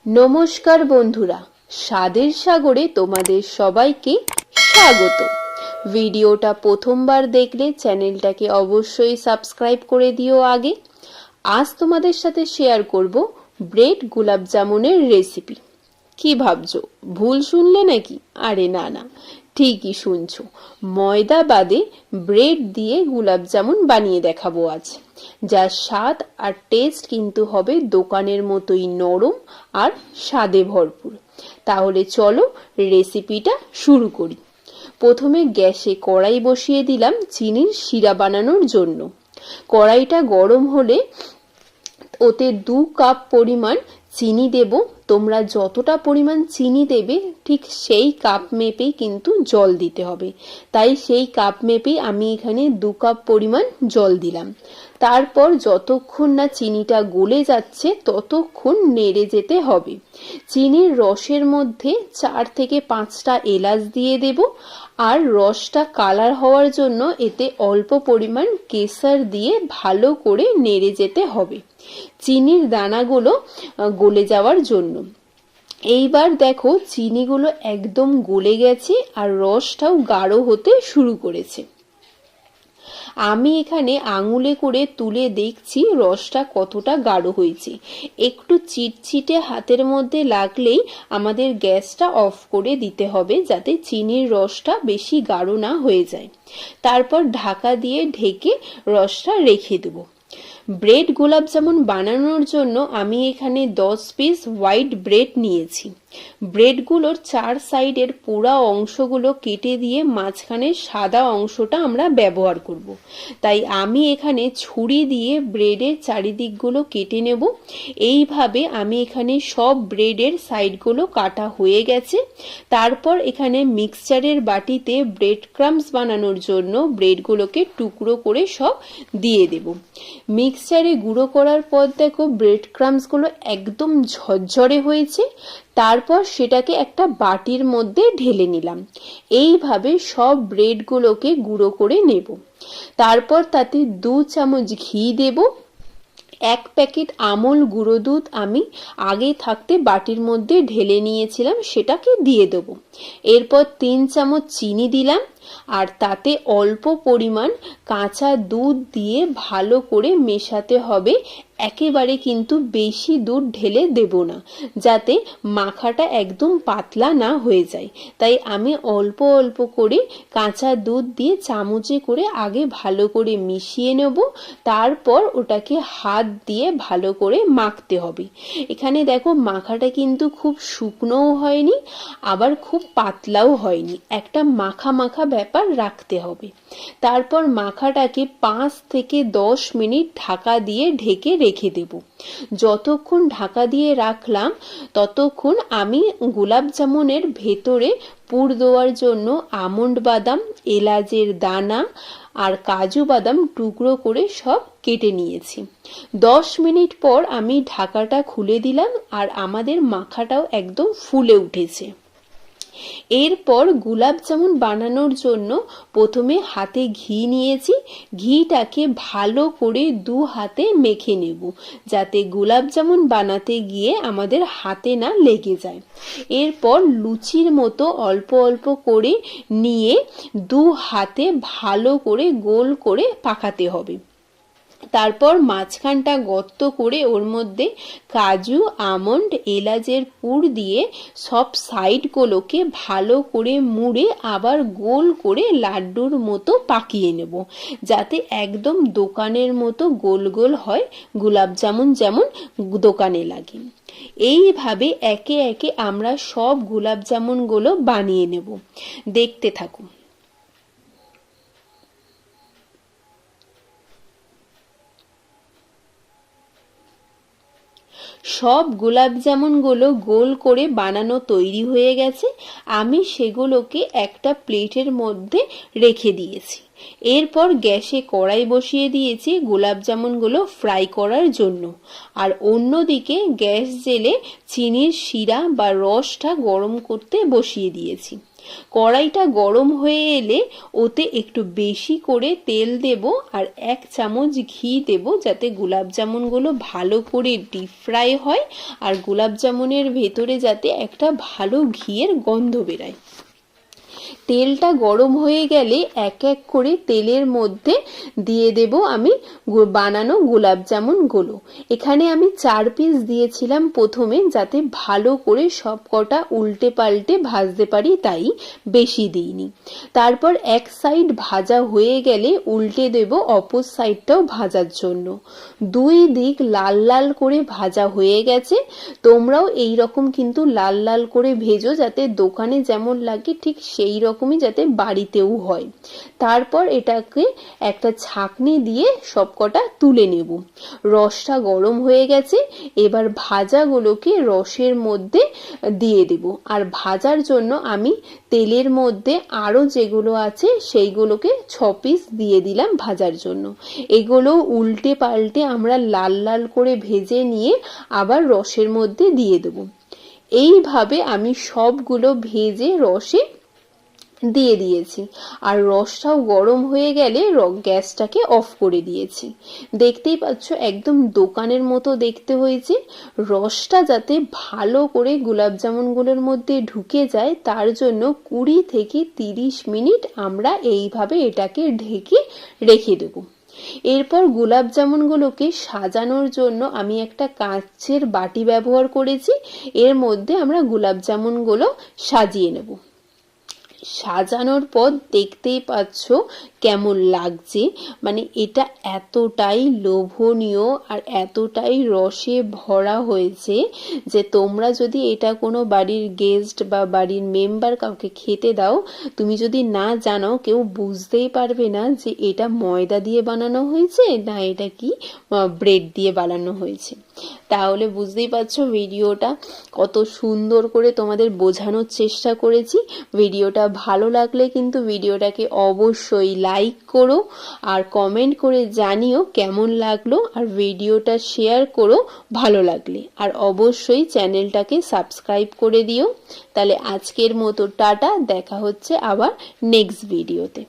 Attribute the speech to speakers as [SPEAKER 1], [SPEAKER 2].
[SPEAKER 1] নমস্কার বন্ধুরা, স্বাদের সাগরে তোমাদের সবাইকে স্বাগত। ভিডিওটা প্রথমবার দেখলে চ্যানেলটাকে অবশ্যই সাবস্ক্রাইব করে দিও আগে। আজ তোমাদের সাথে শেয়ার করব ব্রেড গোলাপ জামুনের রেসিপি। কি ভাবছো, ভুল শুনলে নাকি? আরে না না, ঠিকই শুনছো। ময়দা বাদে ব্রেড দিয়ে গোলাপ জামুন বানিয়ে দেখাবো আজ। যার স্বাদ আর টেস্ট কিন্তু হবে দোকানের মতোই নরম আর স্বাদে ভরপুর। তাহলে চলো রেসিপিটা শুরু করি। প্রথমে গ্যাসে কড়াই বসিয়ে দিলাম চিনির শিরা বানানোর জন্য। কড়াইটা গরম হলে ওতে 2 কাপ পরিমাণ চিনি দেব। তোমরা যতটা পরিমাণ চিনি দেবে ঠিক সেই কাপ মেপেই কিন্তু জল দিতে হবে। তাই সেই কাপ মেপেই আমি এখানে 2 কাপ পরিমাণ জল দিলাম। তারপর যতক্ষণ না চিনিটা গলে যাচ্ছে ততক্ষণ নেড়ে যেতে হবে। চিনির রসের মধ্যে 4 থেকে 5টা এলাচ দিয়ে দেব। আর রসটা কালার হওয়ার জন্য এতে অল্প পরিমাণ কেশর দিয়ে ভালো করে নেড়ে যেতে হবে চিনির দানাগুলো গলে যাওয়ার জন্য। এইবার দেখো চিনিগুলো একদম গলে গেছে আর রসটাও গাঢ় হতে শুরু করেছে। আমি এখানে আঙুলে করে তুলে দেখছি রসটা কতটা গাঢ় হয়েছে। একটু চিটচিটে হাতের মধ্যে লাগলেই আমাদের গ্যাসটা অফ করে দিতে হবে, যাতে চিনির রসটা বেশি গাঢ় না হয়ে যায়। তারপর ঢাকা দিয়ে ঢেকে রসটা রেখে দেবো। ব্রেড গোলাপ জামুন বানানোর জন্য আমি এখানে 10 পিস হোয়াইট ব্রেড নিয়েছি। ব্রেডগুলোর 4 সাইডের পোড়া অংশগুলো কেটে দিয়ে মাঝখানের সাদা অংশটা আমরা ব্যবহার করব। তাই আমি এখানে ছুরি দিয়ে ব্রেডের চারিদিকগুলো কেটে নেব। এইভাবে আমি এখানে সব ব্রেডের সাইডগুলো কাটা হয়ে গেছে। তারপর এখানে মিক্সচারের বাটিতে ব্রেড ক্রাম্বস বানানোর জন্য ব্রেডগুলোকে টুকরো করে সব দিয়ে দেব। মিক্সচারে গুঁড়ো করার পর দেখো ব্রেড ক্রাম্বসগুলো একদম ঝরঝরে হয়েছে। তারপর সেটাকে একটা বাটির মধ্যে ঢেলে নিলাম। এইভাবে সব ব্রেডগুলোকে গুঁড়ো করে নেব। তারপর তাতে 2 চামচ ঘি দেব। 1 প্যাকেট আমুল গুঁড়ো দুধ আমি আগে থাকতে বাটির মধ্যে ঢেলে নিয়েছিলাম, সেটাকে দিয়ে দেব। এরপর 3 চামচ চিনি দিলাম আর তাতে অল্প পরিমাণ কাঁচা দুধ দিয়ে ভালো করে মেশাতে হবে। একেবারে কিন্তু বেশি দুধ ঢেলে দেব না, যাতে মাখাটা একদম পাতলা না হয়ে যায়। তাই আমি অল্প অল্প করে কাঁচা দুধ দিয়ে চামচে করে আগে ভালো করে মিশিয়ে নেব। তারপর ওটাকে হাত দিয়ে ভালো করে মাখতে হবে। এখানে দেখো মাখাটা কিন্তু খুব শুকনোও হয়নি আবার খুব পাতলাও হয়নি, একটা মাখা মাখা ব্যাপার রাখতে হবে। তারপর মাখাটাকে 5 থেকে 10 মিনিট ঢাকা দিয়ে ঢেকে রেখে দেব। যতক্ষণ ঢাকা দিয়ে রাখলাম ততক্ষণ আমি গোলাপ জামুনের ভেতরে পুর দেওয়ার জন্য আমন্ড বাদাম, এলাচের দানা আর কাজু বাদাম টুকরো করে সব কেটে নিয়েছি। 10 মিনিট পর আমি ঢাকাটা খুলে দিলাম আর আমাদের মাখাটাও একদম ফুলে উঠেছে। এরপর গোলাপ জামুন বানানোর জন্য প্রথমে হাতে ঘি নিয়েছি। ঘিটাকে ভালো করে 2 হাতে মেখে নেব, যাতে গোলাপ জামুন বানাতে গিয়ে আমাদের হাতে না লেগে যায়। এরপর লুচির মতো অল্প অল্প করে নিয়ে 2 হাতে ভালো করে গোল করে পাকাতে হবে। তারপর মাঝখানটা গর্ত করে ওর মধ্যে কাজু, আমন্ড, এলাচের পুর দিয়ে সব সাইডগুলোকে ভালো করে মুড়ে আবার গোল করে লাড্ডুর মতো পাকিয়ে নেব, যাতে একদম দোকানের মতো গোল গোল হয়, গোলাপ জামুন যেমন দোকানে লাগে। এইভাবে একে একে আমরা সব গোলাপ জামুনগুলো বানিয়ে নেব। দেখতে থাকুন। সব গোলাপ জামুনগুলো গোল করে বানানো তৈরি হয়ে গেছে। আমি সেগুলোকে একটা প্লেটের মধ্যে রেখে দিয়েছি। এরপর গ্যাসে কড়াই বসিয়ে দিয়েছি গোলাপ জামুনগুলো ফ্রাই করার জন্য। আর অন্যদিকে গ্যাস জেলে চিনির শিরা বা রসটা গরম করতে বসিয়ে দিয়েছি। কড়াইটা গরম হয়ে এলে ওতে একটু বেশি করে তেল দেব আর 1 চামচ ঘি দেব, যাতে গোলাপ জামুনগুলো ভালো করে ডিপ ফ্রাই হয় আর গোলাপ জামুনের ভেতরে যাতে একটা ভালো ঘিয়ের গন্ধ বেরায়। তেলটা গরম হয়ে গেলে এক এক করে তেলের মধ্যে দিয়ে দেব আমি বানানো গোলাপ জামুনগুলো। এখানে আমি 4 পিস দিয়েছিলাম প্রথমে, যাতে ভালো করে সব কটা উল্টে পাল্টে ভাজতে পারি, তাই বেশি দিইনি। তারপর এক সাইড ভাজা হয়ে গেলে উল্টে দেব অপর সাইডটাও ভাজার জন্য। 2 দিক লাল লাল করে ভাজা হয়ে গেছে। তোমরাও এই রকম কিন্তু লাল লাল করে ভেজো, যাতে দোকানে যেমন লাগে ঠিক সেই রকমই যাতে বাড়িতেও হয়। তারপর এটাকে একটা ছাঁকনি দিয়ে সবকটা তুলে নেব। রসটা গরম হয়ে গেছে, এবার ভাজাগুলোকে রসের মধ্যে দিয়ে দেব। আর ভাজার জন্য আমি তেলের মধ্যে আরো যেগুলো আছে সেইগুলোকে 6 পিস দিয়ে দিলাম ভাজার জন্য। এগুলো উল্টে পাল্টে আমরা লাল লাল করে ভেজে নিয়ে আবার রসের মধ্যে দিয়ে দেব। এইভাবে আমি সবগুলো ভেজে রসে দিয়ে দিয়েছি আর রসটাও গরম হয়ে গেলে গ্যাসটাকে অফ করে দিয়েছি। দেখতেই পাচ্ছ একদম দোকানের মতো দেখতে হয়েছে। রসটা যাতে ভালো করে গোলাপ জামুনগুলোর মধ্যে ঢুকে যায় তার জন্য 20 থেকে 30 মিনিট আমরা এইভাবে এটাকে ঢেকে রেখে দেবো। এরপর গোলাপ জামুনগুলোকে সাজানোর জন্য আমি একটা কাঁচের বাটি ব্যবহার করেছি। এর মধ্যে আমরা গোলাপ জামুনগুলো সাজিয়ে নেব। সাজানোর পর দেখতেই পাচ্ছ কেমন লাগছে, মানে এটা এতটাই লোভনীয় আর এতটাই রসে ভরা হয়েছে যে তোমরা যদি এটা কোনো বাড়ির গেস্ট বা বাড়ির মেম্বার কাউকে খেতে দাও, তুমি যদি না জানো কেউ বুঝতেই পারবে না যে এটা ময়দা দিয়ে বানানো হয়েছে না এটা কি ব্রেড দিয়ে বানানো হয়েছে। তাহলে বুঝতেই পারছো ভিডিওটা কত সুন্দর করে তোমাদের বোঝানোর চেষ্টা করেছি। ভিডিওটা ভালো লাগলে কিন্তু ভিডিওটাকে অবশ্যই লাইক করো আর কমেন্ট করে জানিও কেমন লাগলো, আর ভিডিওটা শেয়ার করো ভালো লাগলে, আর অবশ্যই চ্যানেলটাকে সাবস্ক্রাইব করে দিও। তাহলে আজকের মতো টাটা, দেখা হচ্ছে আবার নেক্সট ভিডিওতে।